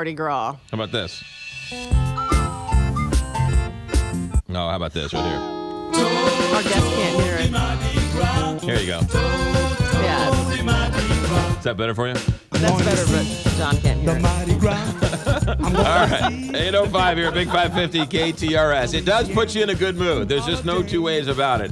Mardi Gras. How about this? No, how about this right here? Our guests can't hear it. Here you go. Yeah, Is that better for you? that's better, but John can't hear it. All right. 8:05 here, Big 550 KTRS. It does put you in a good mood. There's just no two ways about it.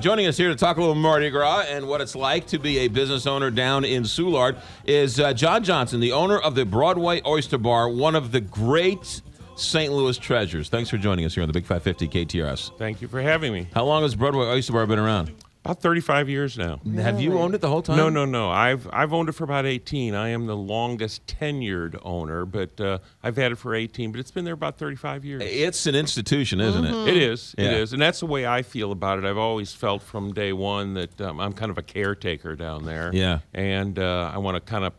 Joining us here to talk a little Mardi Gras and what it's like to be a business owner down in Soulard is John Johnson, the owner of the Broadway Oyster Bar, one of the great St. Louis treasures. Thanks for joining us here on the Big 550 KTRS. Thank you for having me. How long has Broadway Oyster Bar been around? About 35 years now. Have you owned it the whole time? No. I've owned it for about 18. I am the longest tenured owner, but I've had it for 18. But it's been there about 35 years. It's an institution, isn't it? It is. Yeah. It is. And that's the way I feel about it. I've always felt from day one that I'm kind of a caretaker down there. Yeah. And I want to kind of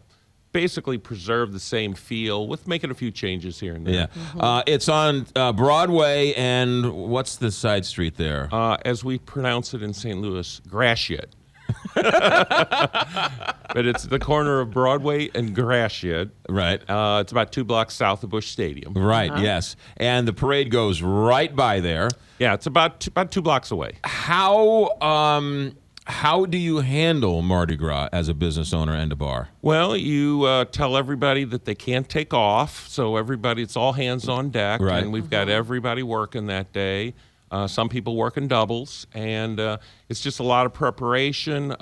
basically preserve the same feel with making a few changes here and there. Yeah. It's on Broadway, and what's the side street there? As we pronounce it in St. Louis, Gratiot. But it's the corner of Broadway and Gratiot. Right. It's about 2 blocks south of Busch Stadium. Right, yes. And the parade goes right by there. Yeah, it's about 2 blocks away. How do you handle Mardi Gras as a business owner and a bar? Well, you tell everybody that they can't take off, so it's all hands on deck, Right. and we've got everybody working that day. Some people work in doubles, and it's just a lot of preparation and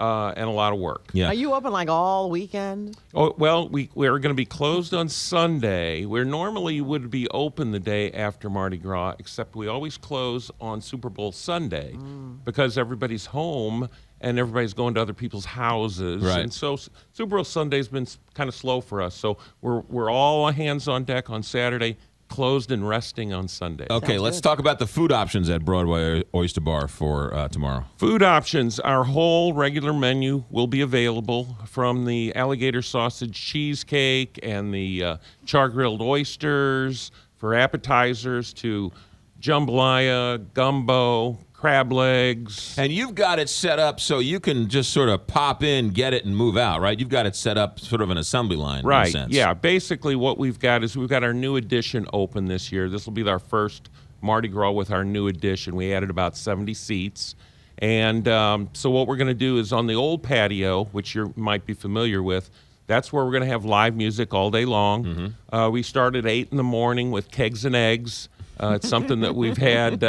a lot of work. Yeah. Are you open like all weekend? Oh, well, we're going to be closed on Sunday. Where normally would be open the day after Mardi Gras, except we always close on Super Bowl Sunday because everybody's home and everybody's going to other people's houses. Right. And so Super Bowl Sunday's been kind of slow for us. So we're all hands on deck on Saturday, closed and resting on Sunday. Okay, let's talk about the food options at Broadway Oyster Bar for tomorrow. Food options. Our whole regular menu will be available, from the alligator sausage cheesecake and the char-grilled oysters for appetizers to jambalaya, gumbo, crab legs. And you've got it set up so you can just sort of pop in, get it, and move out, right? You've got it set up sort of an assembly line, in a Right, sense. yeah. Basically what we've got is we've got our new edition open this year. This will be our first Mardi Gras with our new edition. We added about 70 seats. And so what we're going to do is on the old patio, which you might be familiar with, that's where we're going to have live music all day long. We start at 8 in the morning with kegs and eggs. It's something that we've had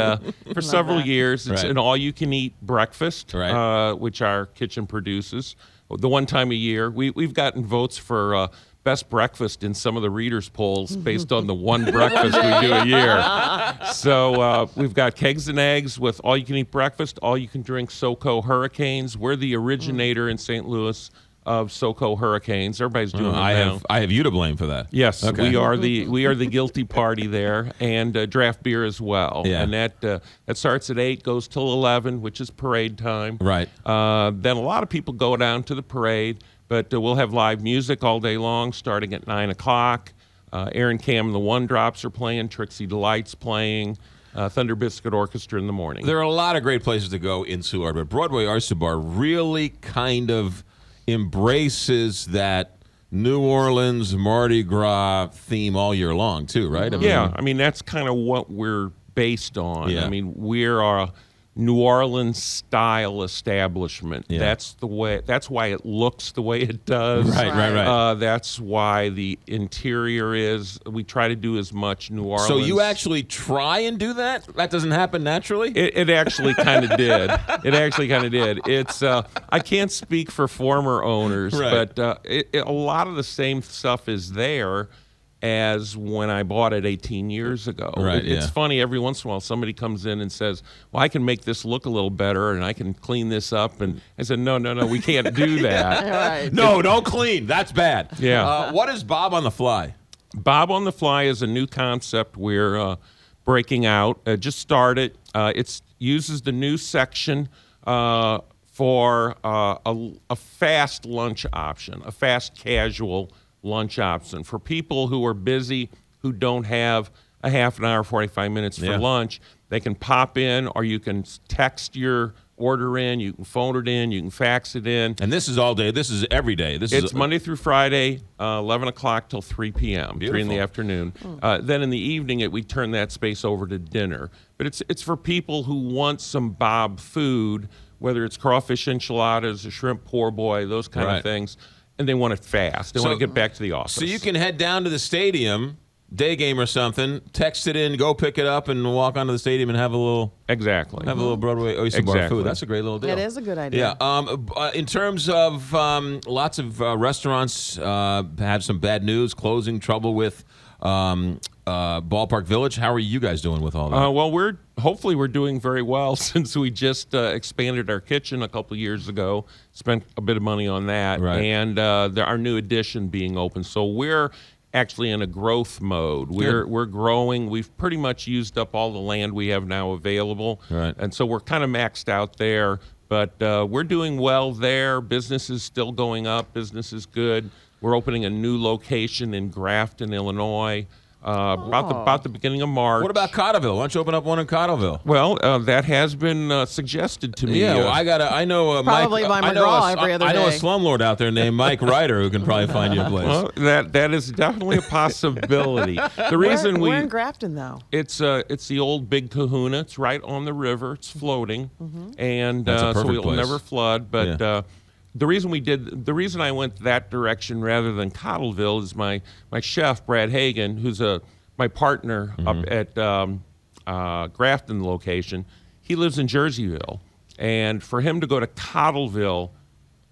for several years. It's Right. an all-you-can-eat breakfast, Right. which our kitchen produces. The one time a year, we've gotten votes for best breakfast in some of the readers' polls based on the one breakfast we do a year. So we've got kegs and eggs with all-you-can-eat breakfast, all-you-can-drink SoCo Hurricanes. We're the originator in St. Louis of SoCo Hurricanes. Everybody's doing it now. I have you to blame for that. Yes, Okay. we are the guilty party there, and draft beer as well. Yeah. And that starts at 8, goes till 11, which is parade time. Right. Then a lot of people go down to the parade, but we'll have live music all day long, starting at 9 o'clock. Aaron Cam and the One Drops are playing. Trixie Delight's playing. Thunder Biscuit Orchestra in the morning. There are a lot of great places to go in Soulard, but Broadway Oyster Bar really kind of embraces that New Orleans Mardi Gras theme all year long, too, right? I mean, that's kind of what we're based on. Yeah. I mean, we're a New Orleans style establishment. Yeah. That's why it looks the way it does. Right. That's why the interior is. We try to do as much New Orleans. So you actually try and do that? That doesn't happen naturally? It actually kind of did. It actually kind of did. It's I can't speak for former owners, Right. but a lot of the same stuff is there as when I bought it 18 years ago. Right, It's yeah. funny, every once in a while somebody comes in and says, well, I can make this look a little better and I can clean this up. And I said, no, we can't do that. Right. No, don't clean. That's bad. Yeah. What is Bob on the Fly? Bob on the Fly is a new concept we're breaking out. Just started. It uses the new section for a fast lunch option, a fast casual lunch option for people who are busy, who don't have a half an hour, 45 minutes for Yeah. lunch. They can pop in, or you can text your order in, you can phone it in, you can fax it in. And this is all day. This is every day. It's Monday through Friday, 11 o'clock till 3 p.m., 3 in the afternoon. Then in the evening, we turn that space over to dinner. But it's for people who want some Bob food, whether it's crawfish enchiladas, a shrimp poor boy, those kind of things, and they want it fast. They want to get back to the office. So you can head down to the stadium, day game or something, text it in, go pick it up, and walk onto the stadium and have a little Broadway Oyster Bar food. That's a great little deal. It is a good idea. Yeah. In terms of lots of restaurants have some bad news, closing, trouble with Ballpark Village. How are you guys doing with all that? Well, hopefully we're doing very well since we just expanded our kitchen a couple of years ago. Spent a bit of money on that, and our new addition being open. So we're actually in a growth mode. We're growing. We've pretty much used up all the land we have now available, and so we're kind of maxed out there. But we're doing well there. Business is still going up. Business is good. We're opening a new location in Grafton, Illinois, about the beginning of March. What about Cottleville? Why don't you open up one in Cottleville? Well, that has been suggested to me. Yeah, well, I know probably Mike. by McGraw every other I know a day. slumlord out there named Mike Ryder who can probably find you a place. Well, that is definitely a possibility. The reason we're in Grafton though. It's the old Big Kahuna. It's right on the river. It's floating, and so it'll never flood. But the reason I went that direction rather than Cottleville is my chef Brad Hagan, who's my partner up at Grafton location. He lives in Jerseyville, and for him to go to Cottleville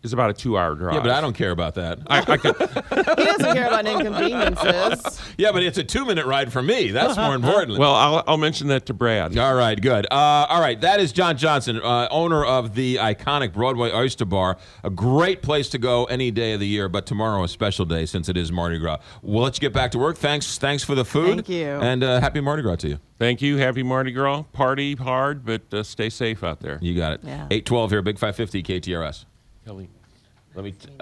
is about a 2-hour drive. Yeah, but I don't care about that. He doesn't care about inconveniences. Yeah, but it's a 2-minute ride for me. That's more important. Well, I'll mention that to Brad. All right, good. All right, that is John Johnson, owner of the iconic Broadway Oyster Bar. A great place to go any day of the year, but tomorrow a special day since it is Mardi Gras. We'll let you get back to work. Thanks for the food. Thank you. And happy Mardi Gras to you. Thank you. Happy Mardi Gras. Party hard, but stay safe out there. You got it. Yeah. 812 here, Big 550 KTRS. Kelly. Let me.